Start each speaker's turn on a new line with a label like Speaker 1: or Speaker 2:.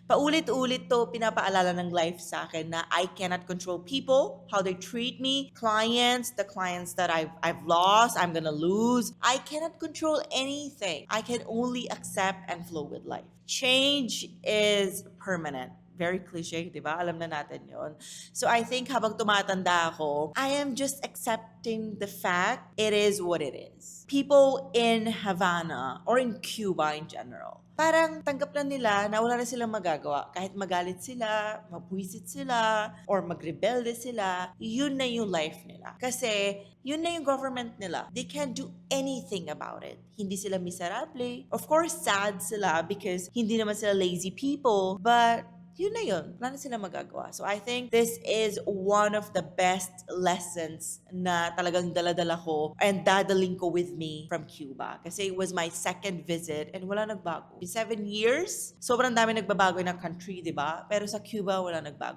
Speaker 1: Paulit-ulit to pinapaalala ng life sa akin na I cannot control people, how they treat me, clients, the clients that I've lost, I'm gonna lose. I cannot control anything. I can only accept and flow with life. Change is permanent. Very cliche, di ba? Alam na natin yon. So I think habang tumatanda ako, I am just accepting the fact it is what it is. People in Havana or in Cuba in general, parang tanggap na nila na wala na silang magagawa. Kahit magalit sila, mabwisit sila, or magrebelde sila, yun na yung life nila. Kasi yun na yung government nila. They can't do anything about it. Hindi sila miserable. Of course, sad sila because hindi naman sila lazy people. But yun na yun. Wala na sila magagawa. So I think this is one of the best lessons na talagang dala-dala ko and dadaling ko with me from Cuba. Kasi it was my second visit and wala nagbago. In 7 years, sobrang dami nagbabago ng country, di ba? Pero sa Cuba, wala nagbago.